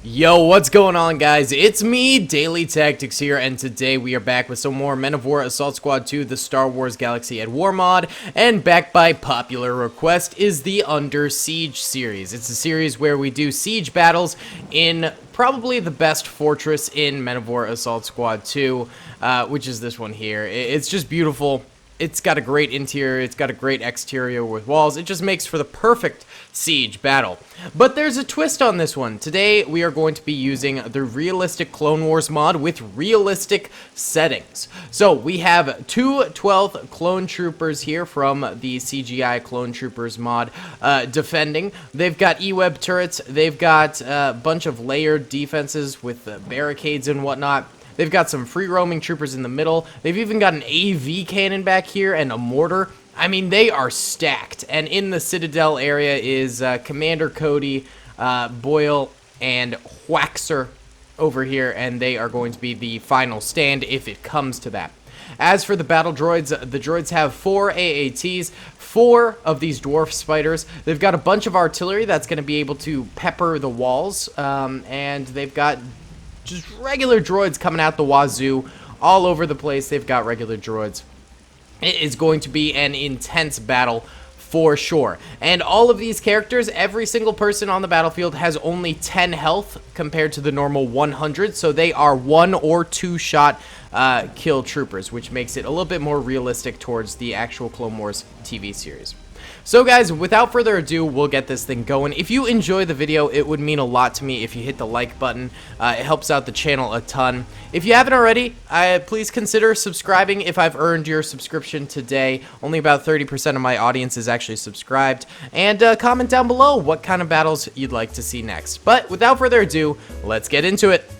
Yo, what's going on, guys? It's me, Daily Tactics here, and today we are back with some more Men of War Assault Squad 2, the Star Wars Galaxy at War mod, and back by popular request is the Under Siege series. It's a series where we do siege battles in probably the best fortress in Men of War Assault Squad 2, which is this one here. It's just beautiful. It's got a great interior, it's got a great exterior with walls. It just makes for the perfect siege battle. But there's a twist on this one. Today we are going to be using the realistic Clone Wars mod with realistic settings. So we have two 12th clone troopers here from the CGI Clone Troopers mod defending. They've got E-web turrets, they've got a bunch of layered defenses with barricades and whatnot. They've got some free-roaming troopers in the middle. They've even got an AV cannon back here and a mortar. I mean, they are stacked. And in the Citadel area is Commander Cody, Boyle, and Waxer over here, and they are going to be the final stand if it comes to that. As for the battle droids, the droids have 4 AATs, 4 of these dwarf spiders. They've got a bunch of artillery that's going to be able to pepper the walls, and they've got just regular droids coming out the wazoo all over the place. They've got regular droids. It is going to be an intense battle for sure. And all of these characters, every single person on the battlefield has only 10 health compared to the normal 100, so they are 1 or 2 shot kill troopers, which makes it a little bit more realistic towards the actual Clone Wars TV series. So guys, without further ado, we'll get this thing going. If you enjoy the video, it would mean a lot to me if you hit the like button. It helps out the channel a ton. If you haven't already, please consider subscribing if I've earned your subscription today. Only about 30% of my audience is actually subscribed. And comment down below what kind of battles you'd like to see next. But without further ado, let's get into it.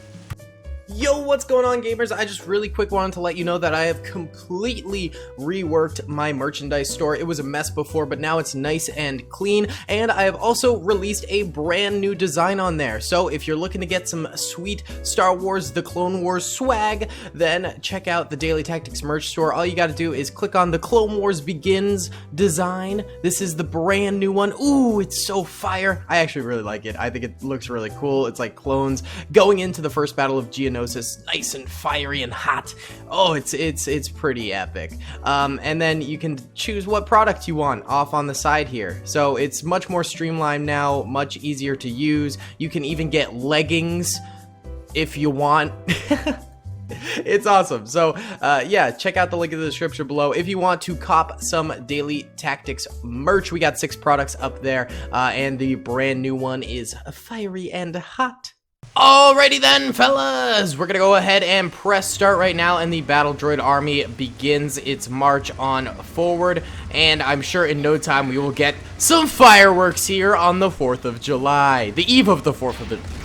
Yo, what's going on, gamers? I just really quick wanted to let you know that I have completely reworked my merchandise store. It was a mess before, but now it's nice and clean, and I have also released a brand new design on there. So if you're looking to get some sweet Star Wars The Clone Wars swag, then check out the Daily Tactics merch store. All you gotta do is click on the Clone Wars Begins design. This is the brand new one. Ooh, it's so fire. I actually really like it. I think it looks really cool. It's like clones going into the first battle of Geonosis, nice and fiery and hot. Oh, it's pretty epic. And then you can choose what product you want off on the side here. So it's much more streamlined now, much easier to use. You can even get leggings if you want. It's awesome. So yeah, check out the link in the description below if you want to cop some Daily Tactics merch. We got 6 products up there, and the brand new one is fiery and hot. Alrighty then, fellas, we're gonna go ahead and press start right now, and the battle droid army begins its march on forward, and I'm sure in no time we will get some fireworks here on the 4th of July. The eve of the 4th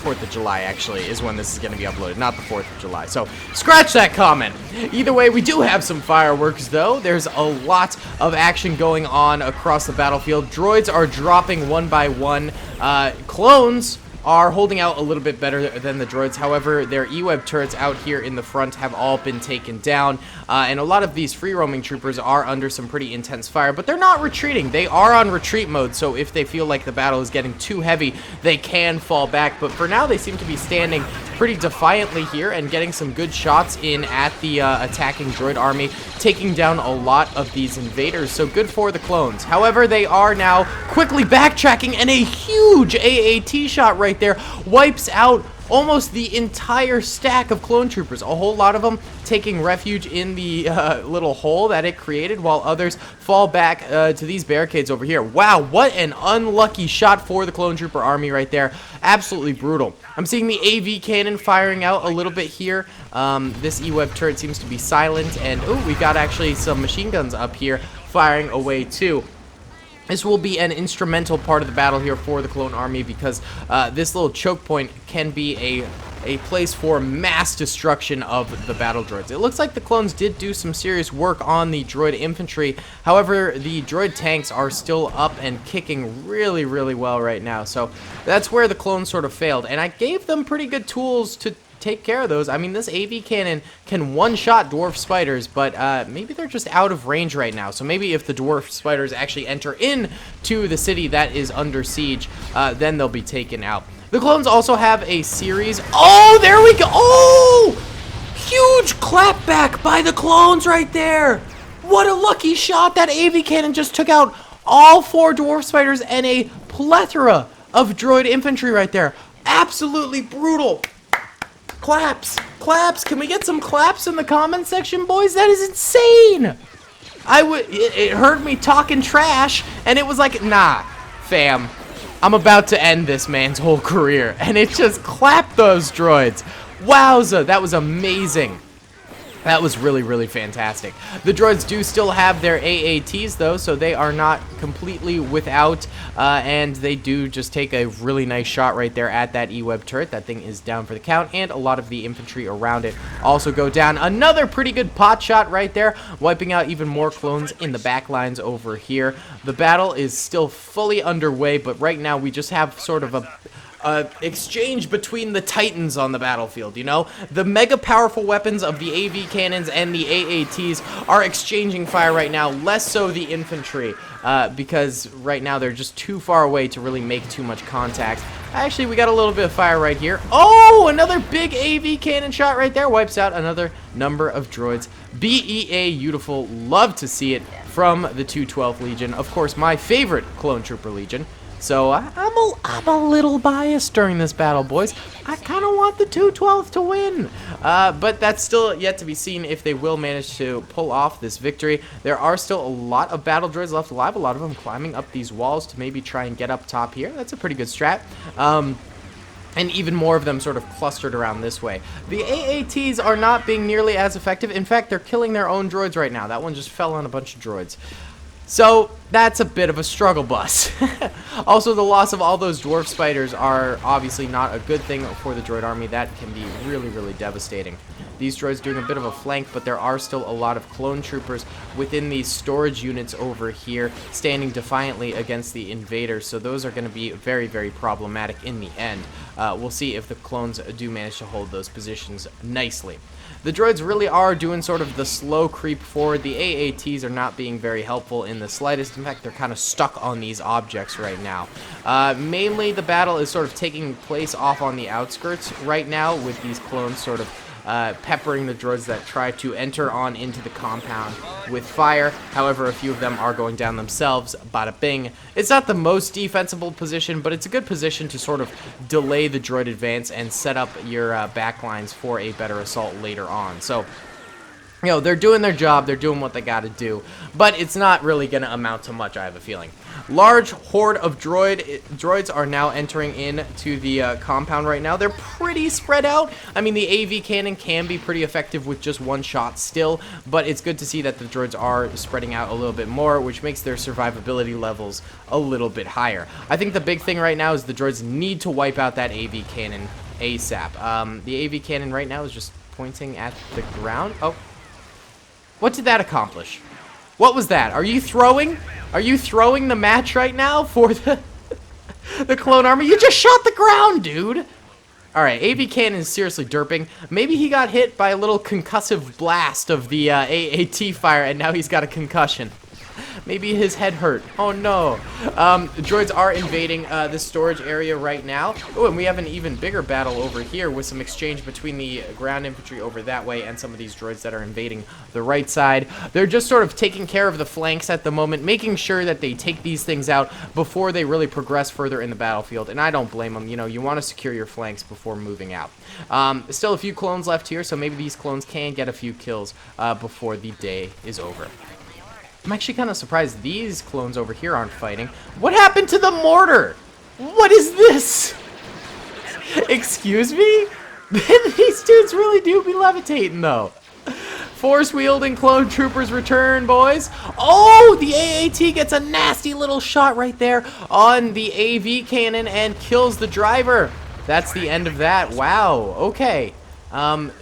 of July, actually, is when this is gonna be uploaded, not the 4th of July, so scratch that comment. Either way, we do have some fireworks, though. There's a lot of action going on across the battlefield. Droids are dropping one by one. Clones are holding out a little bit better than the droids. However, their E-web turrets out here in the front have all been taken down, and a lot of these free-roaming troopers are under some pretty intense fire, but they're not retreating. They are on retreat mode, so if they feel like the battle is getting too heavy, they can fall back, but for now they seem to be standing pretty defiantly here and getting some good shots in at the attacking droid army, taking down a lot of these invaders, so good for the clones. However, they are now quickly backtracking, and a huge AAT shot right there wipes out almost the entire stack of clone troopers. A whole lot of them taking refuge in the little hole that it created, while others fall back to these barricades over here. Wow, what an unlucky shot for the clone trooper army right there. Absolutely brutal. I'm seeing the AV cannon firing out a little bit here. This E-web turret seems to be silent, and oh, we've got actually some machine guns up here firing away too. This will be an instrumental part of the battle here for the clone army, because this little choke point can be a place for mass destruction of the battle droids. It looks like the clones did do some serious work on the droid infantry. However, the droid tanks are still up and kicking really, really well right now. So that's where the clones sort of failed. And I gave them pretty good tools to take care of those. I mean, this AV cannon can one-shot dwarf spiders, but maybe they're just out of range right now. So maybe if the dwarf spiders actually enter into the city that is under siege, then they'll be taken out. The clones also have a series. Oh, there we go. Oh, huge clapback by the clones right there. What a lucky shot. That AV cannon just took out all 4 dwarf spiders and a plethora of droid infantry right there. Absolutely brutal. Claps. Claps. Can we get some claps in the comment section, boys? That is insane. It heard me talking trash, and it was like, nah, fam, I'm about to end this man's whole career. And it just clapped those droids. Wowza, that was amazing. That was really, really fantastic. The droids do still have their AATs, though, so they are not completely without, and they do just take a really nice shot right there at that E-Web turret. That thing is down for the count, and a lot of the infantry around it also go down. Another pretty good pot shot right there, wiping out even more clones in the back lines over here. The battle is still fully underway, but right now we just have sort of a exchange between the titans on the battlefield, you know? The mega powerful weapons of the AV cannons and the AATs are exchanging fire right now, less so the infantry, because right now they're just too far away to really make too much contact. Actually, we got a little bit of fire right here. Oh, another big AV cannon shot right there. Wipes out another number of droids. BEA, beautiful. Love to see it from the 212th Legion. Of course, my favorite Clone Trooper Legion. So I'm a little biased during this battle, boys. I kind of want the 212th to win. But that's still yet to be seen if they will manage to pull off this victory. There are still a lot of battle droids left alive, a lot of them climbing up these walls to maybe try and get up top here. That's a pretty good strat. And even more of them sort of clustered around this way. The AATs are not being nearly as effective. In fact, they're killing their own droids right now. That one just fell on a bunch of droids. So that's a bit of a struggle bus. Also, the loss of all those dwarf spiders are obviously not a good thing for the droid army. That can be really, really devastating. These droids doing a bit of a flank, but there are still a lot of clone troopers within these storage units over here standing defiantly against the invaders. So those are going to be very, very problematic in the end. We'll see if the clones do manage to hold those positions nicely. The droids really are doing sort of the slow creep forward. The AATs are not being very helpful in the slightest. In fact, they're kind of stuck on these objects right now. Mainly, the battle is sort of taking place off on the outskirts right now, with these clones sort of peppering the droids that try to enter on into the compound with fire. However, a few of them are going down themselves. Bada bing. It's not the most defensible position, but it's a good position to sort of delay the droid advance and set up your backlines for a better assault later on. So, you know, they're doing their job, they're doing what they gotta do, but it's not really gonna amount to much, I have a feeling. Large horde of droids are now entering into the compound right now. They're pretty spread out. I mean, the AV cannon can be pretty effective with just one shot still, but it's good to see that the droids are spreading out a little bit more, which makes their survivability levels a little bit higher. I think the big thing right now is the droids need to wipe out that AV cannon ASAP. The AV cannon right now is just pointing at the ground. Oh. What did that accomplish? What was that? Are you throwing? Are you throwing the match right now for the clone army? You just shot the ground, dude. All right, AV cannon is seriously derping. Maybe he got hit by a little concussive blast of the AAT fire, and now he's got a concussion. Maybe his head hurt. Oh no. The droids are invading this storage area right now. Oh, and we have an even bigger battle over here with some exchange between the ground infantry over that way and some of these droids that are invading the right side. They're just sort of taking care of the flanks at the moment, making sure that they take these things out before they really progress further in the battlefield. And I don't blame them. You know, you want to secure your flanks before moving out. Still a few clones left here, so maybe these clones can get a few kills before the day is over. I'm actually kind of surprised these clones over here aren't fighting. What happened to the mortar? What is this? Excuse me? These dudes really do be levitating, though. Force-wielding clone troopers return, boys. Oh, the AAT gets a nasty little shot right there on the AV cannon and kills the driver. That's the end of that. Wow, okay.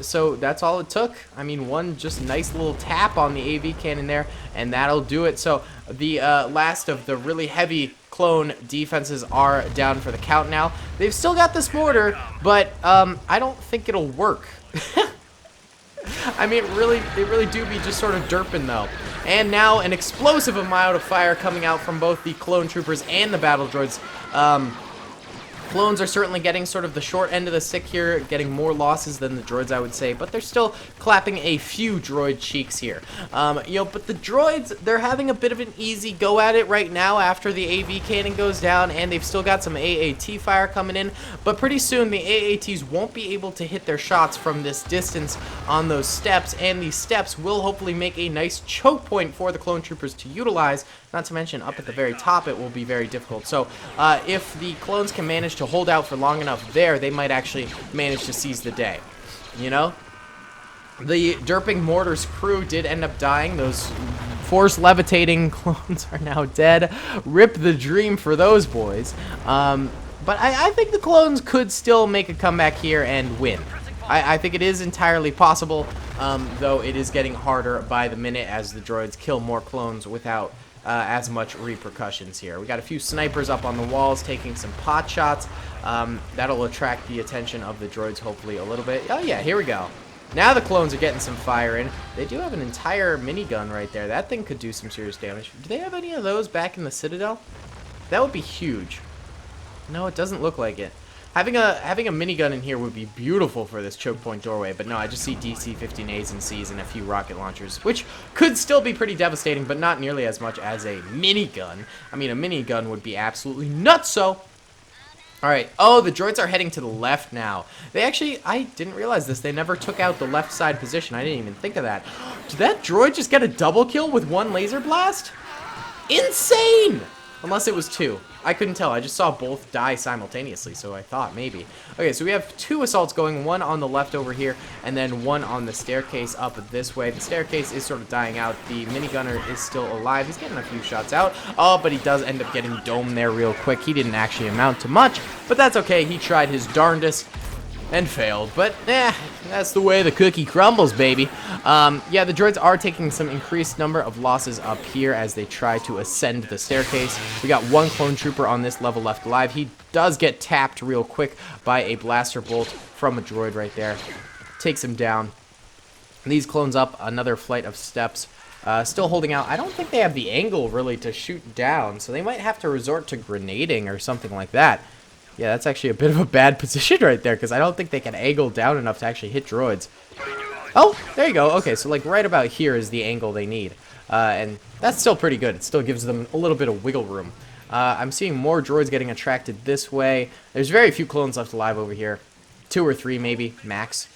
So that's all it took. I mean, one just nice little tap on the AV cannon there, and that'll do it. So the last of the really heavy clone defenses are down for the count now. They've still got this mortar, but I don't think it'll work. I mean, they really do be just sort of derping, though. And now an explosive amount of fire coming out from both the clone troopers and the battle droids. Clones are certainly getting sort of the short end of the stick here, getting more losses than the droids, I would say, but they're still clapping a few droid cheeks here. But the droids, they're having a bit of an easy go at it right now after the AV cannon goes down, and they've still got some AAT fire coming in, but pretty soon the AATs won't be able to hit their shots from this distance on those steps, and these steps will hopefully make a nice choke point for the clone troopers to utilize. Not to mention, up at the very top, it will be very difficult. So, if the clones can manage to hold out for long enough there, they might actually manage to seize the day. You know? The Derping Mortar's crew did end up dying. Those force levitating clones are now dead. Rip the dream for those boys. But I think the clones could still make a comeback here and win. I think it is entirely possible, though it is getting harder by the minute as the droids kill more clones without as much repercussions here. We got a few snipers up on the walls taking some pot shots. That'll attract the attention of the droids hopefully a little bit. Oh yeah, here we go. Now the clones are getting some fire in. They do have an entire minigun right there. That thing could do some serious damage. Do they have any of those back in the Citadel? That would be huge. No, it doesn't look like it. Having a minigun in here would be beautiful for this choke point doorway, but no, I just see DC-15As and Cs and a few rocket launchers, which could still be pretty devastating, but not nearly as much as a minigun. I mean, a minigun would be absolutely nutso. Alright, oh, the droids are heading to the left now. They actually, I didn't realize this, they never took out the left side position. I didn't even think of that. Did that droid just get a double kill with one laser blast? Insane! Unless it was two. I couldn't tell. I just saw both die simultaneously, so I thought maybe. Okay, so we have two assaults going, one on the left over here, and then one on the staircase up this way. The staircase is sort of dying out. The minigunner is still alive. He's getting a few shots out. Oh, but he does end up getting domed there real quick. He didn't actually amount to much, but that's okay. He tried his darndest and failed, but that's the way the cookie crumbles, baby. Yeah, the droids are taking some increased number of losses up here as they try to ascend the staircase. We got one clone trooper on this level left alive. He does get tapped real quick by a blaster bolt from a droid right there. Takes him down. These clones up another flight of steps. Still holding out. I don't think they have the angle really to shoot down, so they might have to resort to grenading or something like that. Yeah, that's actually a bit of a bad position right there, because I don't think they can angle down enough to actually hit droids. Oh, there you go. Okay, so like right about here is the angle they need. And that's still pretty good. It still gives them a little bit of wiggle room. I'm seeing more droids getting attracted this way. There's very few clones left alive over here. 2 or 3 maybe, max.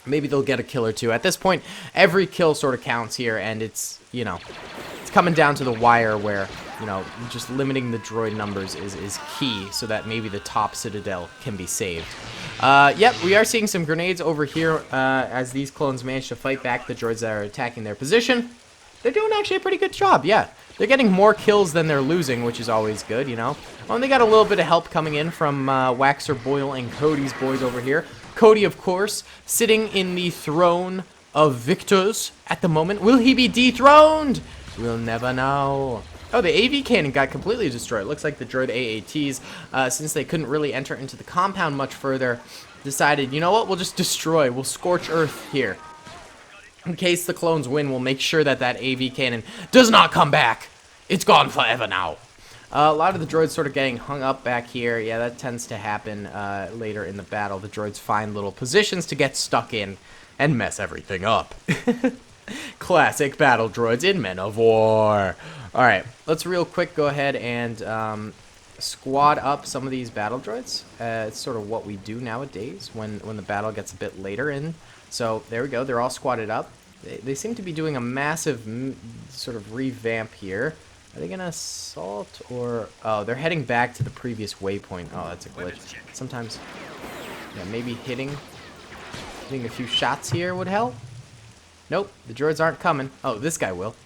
Maybe they'll get a kill or two. At this point, every kill sort of counts here, and it's, you know, it's coming down to the wire where, you know, just limiting the droid numbers is key so that maybe the top Citadel can be saved. Yep, we are seeing some grenades over here as these clones manage to fight back the droids that are attacking their position. They're doing actually a pretty good job, yeah. They're getting more kills than they're losing, which is always good, you know. Oh, and they got a little bit of help coming in from Waxer, Boyle, and Cody's boys over here. Cody, of course, sitting in the throne of victors at the moment. Will he be dethroned? We'll never know. Oh, the AV cannon got completely destroyed. It looks like the droid AATs, since they couldn't really enter into the compound much further, decided, you know what, we'll just destroy. We'll scorch Earth here. In case the clones win, we'll make sure that that AV cannon does not come back. It's gone forever now. A lot of the droids sort of getting hung up back here. Yeah, that tends to happen later in the battle. The droids find little positions to get stuck in and mess everything up. Classic battle droids in Men of War. Alright, let's real quick go ahead and squad up some of these battle droids. It's sort of what we do nowadays when the battle gets a bit later in. So there we go, they're all squatted up. They seem to be doing a massive sort of revamp here. Are they going to assault or... Oh, they're heading back to the previous waypoint. Oh, that's a glitch. Sometimes, yeah, maybe hitting a few shots here would help. Nope, the droids aren't coming. Oh, this guy will.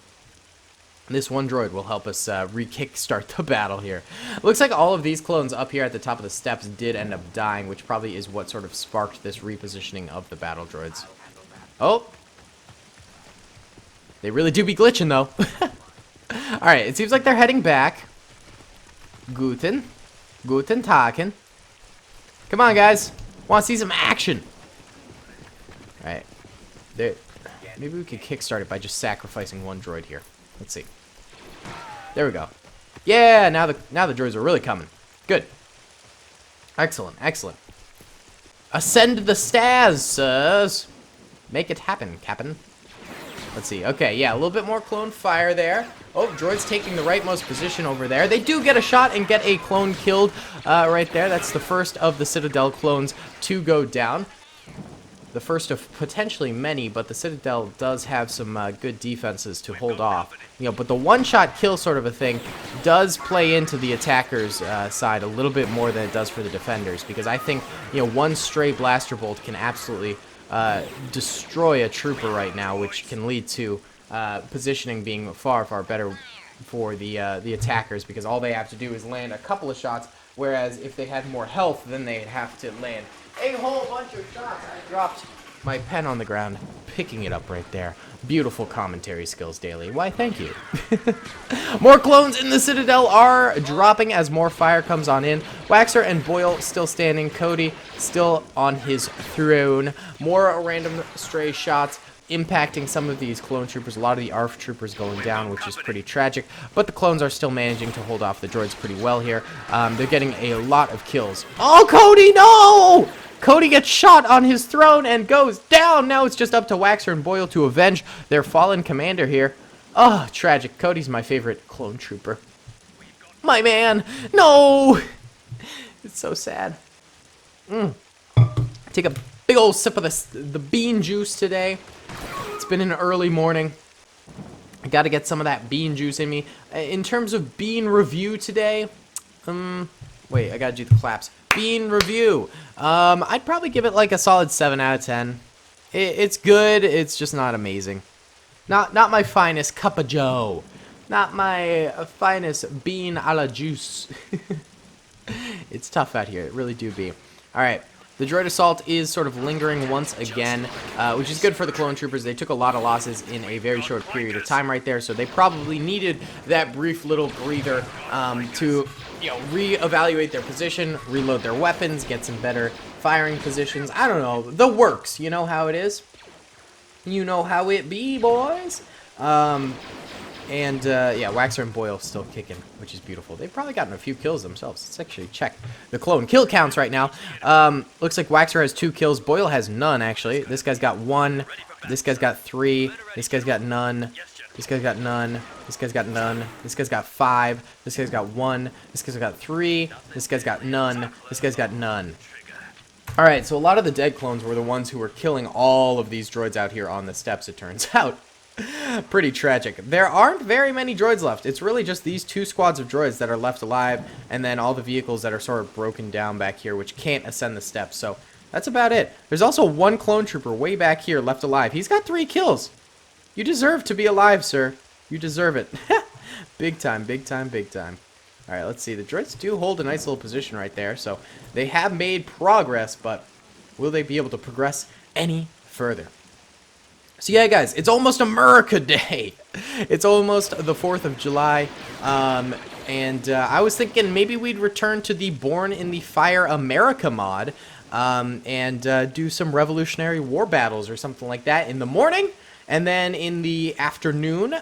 This one droid will help us re-kickstart the battle here. Looks like all of these clones up here at the top of the steps did end up dying, which probably is what sort of sparked this repositioning of the battle droids. Oh! They really do be glitching, though. Alright, it seems like they're heading back. Guten Tagen. Come on, guys. Want to see some action. Alright. Maybe we could kickstart it by just sacrificing one droid here. Let's see. There we go. Yeah, now the droids are really coming. Good. Excellent, excellent. Ascend the stairs, sirs. Make it happen, Captain. Let's see. Okay, yeah, a little bit more clone fire there. Oh, droid's taking the rightmost position over there. They do get a shot and get a clone killed right there. That's the first of the Citadel clones to go down. The first of potentially many, but the Citadel does have some good defenses to hold off. You know, but the one-shot kill sort of a thing does play into the attackers' side a little bit more than it does for the defenders, because I think, you know, one stray blaster bolt can absolutely destroy a trooper right now, which can lead to positioning being far, far better for the attackers, because all they have to do is land a couple of shots, whereas if they had more health, then they'd have to land a whole bunch of shots. I dropped my pen on the ground, picking it up right there. Beautiful commentary skills, Daily. Why, thank you. More clones in the Citadel are dropping as more fire comes on in. Waxer and Boyle still standing. Cody still on his throne. More random stray shots impacting some of these clone troopers. A lot of the ARF troopers going down, which is pretty tragic. But the clones are still managing to hold off the droids pretty well here. They're getting a lot of kills. Oh, Cody, no! Cody gets shot on his throne and goes down. Now it's just up to Waxer and Boyle to avenge their fallen commander here. Oh, tragic. Cody's my favorite clone trooper. My man. No! It's so sad. Take a big old sip of the bean juice today. It's been an early morning. I got to get some of that bean juice in me. In terms of bean review today, wait, I got to do the claps. Bean review. I'd probably give it like a solid 7 out of 10. It's good. It's just not amazing. Not my finest cup of joe. Not my finest bean a la juice. It's tough out here. It really do be. All right. The droid assault is sort of lingering once again, which is good for the clone troopers. They took a lot of losses in a very short period of time right there, so they probably needed that brief little breather to, you know, reevaluate their position, reload their weapons, get some better firing positions. I don't know, the works. You know how it is. You know how it be, boys. Yeah, Waxer and Boyle still kicking, which is beautiful. They've probably gotten a few kills themselves. Let's actually check the clone kill counts right now. Looks like Waxer has 2 kills. Boyle has none, actually. This guy's got 1. This guy's got 3. This guy's got none. This guy's got none. This guy's got none. This guy's got 5. This guy's got 1. This guy's got 3. This guy's got none. This guy's got none. Alright, so a lot of the dead clones were the ones who were killing all of these droids out here on the steps, it turns out. Pretty tragic. There aren't very many droids left. It's really just these 2 squads of droids that are left alive, and then all the vehicles that are sort of broken down back here, which can't ascend the steps. So that's about it. There's also 1 clone trooper way back here left alive. He's got 3 kills. You deserve to be alive, sir. You deserve it. Big time, big time, big time. All right, let's see. The droids do hold a nice little position right there, so they have made progress, but will they be able to progress any further? So yeah, guys, it's almost America Day. It's almost the 4th of July, I was thinking maybe we'd return to the Born in the Fire America mod and do some Revolutionary War battles or something like that in the morning, and then in the afternoon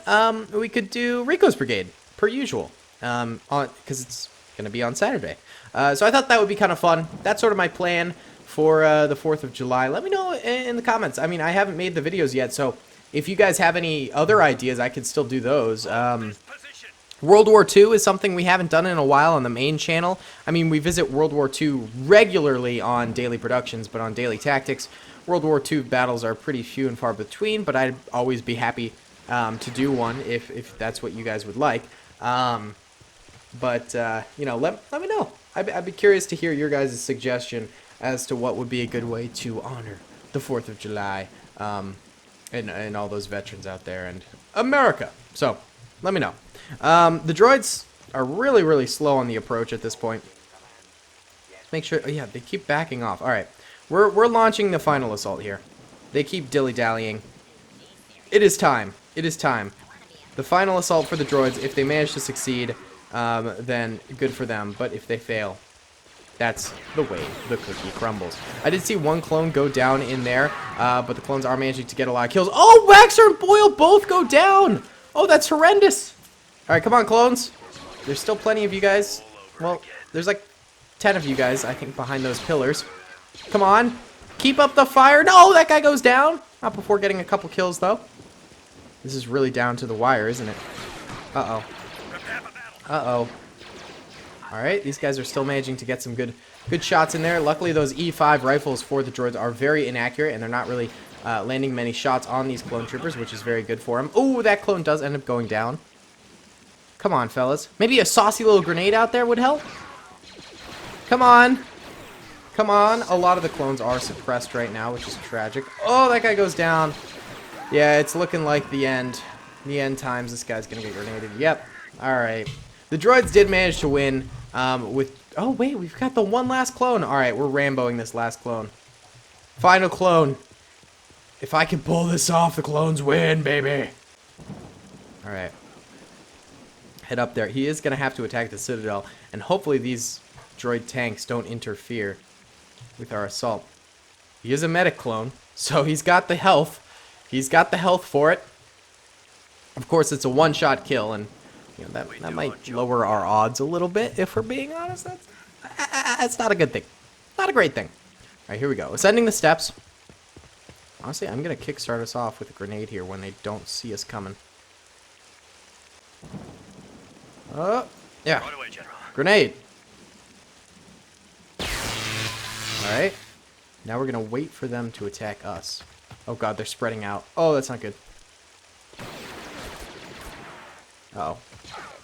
we could do Rico's Brigade, per usual, because it's going to be on Saturday. So I thought that would be kind of fun. That's sort of my plan for the 4th of July. Let me know in the comments. I mean, I haven't made the videos yet, so if you guys have any other ideas, I could still do those. World War II is something we haven't done in a while on the main channel. I mean, we visit World War II regularly on Daily Productions, but on Daily Tactics, World War II battles are pretty few and far between, but I'd always be happy to do one if that's what you guys would like. You know, let me know. I'd be curious to hear your guys' suggestion as to what would be a good way to honor the 4th of July and all those veterans out there and America. So, let me know. The droids are really, really slow on the approach at this point. Make sure, oh yeah, they keep backing off. All right, we're launching the final assault here. They keep dilly-dallying. It is time. It is time. The final assault for the droids, if they manage to succeed, then good for them. But if they fail, that's the way the cookie crumbles. I did see 1 clone go down in there, but the clones are managing to get a lot of kills. Oh, Waxer and Boyle both go down! Oh, that's horrendous! Alright, come on, clones. There's still plenty of you guys. Well, there's like 10 of you guys, I think, behind those pillars. Come on. Keep up the fire. No, that guy goes down. Not before getting a couple kills, though. This is really down to the wire, isn't it? Uh-oh. Uh-oh. Alright, these guys are still managing to get some good shots in there. Luckily, those E5 rifles for the droids are very inaccurate, and they're not really landing many shots on these clone troopers, which is very good for them. Oh, that clone does end up going down. Come on, fellas. Maybe a saucy little grenade out there would help? Come on. Come on. A lot of the clones are suppressed right now, which is tragic. Oh, that guy goes down. Yeah, it's looking like the end. The end times. This guy's going to get grenaded. Yep. Alright. The droids did manage to win with... Oh, wait. We've got the one last clone. Alright, we're Ramboing this last clone. Final clone. If I can pull this off, the clones win, baby. Alright. Head up there. He is going to have to attack the Citadel, and hopefully these droid tanks don't interfere with our assault. He is a medic clone, so he's got the health. He's got the health for it. Of course, it's a one-shot kill, and you know that might lower our odds a little bit, if we're being honest. That's not a good thing. Not a great thing. All right, here we go. Ascending the steps. Honestly, I'm going to kickstart us off with a grenade here when they don't see us coming. Oh, yeah. Grenade. Alright. Now we're going to wait for them to attack us. Oh god, they're spreading out. Oh, that's not good. Uh-oh.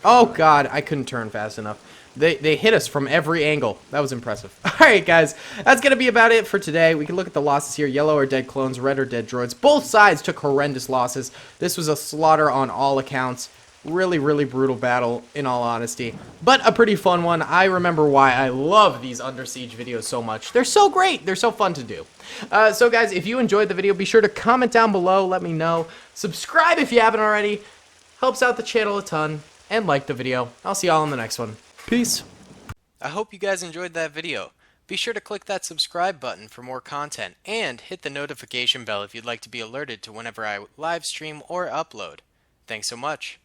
Oh god, I couldn't turn fast enough. They hit us from every angle. That was impressive. Alright guys, that's going to be about it for today. We can look at the losses here. Yellow are dead clones, red are dead droids. Both sides took horrendous losses. This was a slaughter on all accounts. Really, really brutal battle, in all honesty. But a pretty fun one. I remember why I love these Under Siege videos so much. They're so great. They're so fun to do. So guys, if you enjoyed the video, be sure to comment down below. Let me know. Subscribe if you haven't already. Helps out the channel a ton. And like the video. I'll see y'all in the next one. Peace. I hope you guys enjoyed that video. Be sure to click that subscribe button for more content. And hit the notification bell if you'd like to be alerted to whenever I live stream or upload. Thanks so much.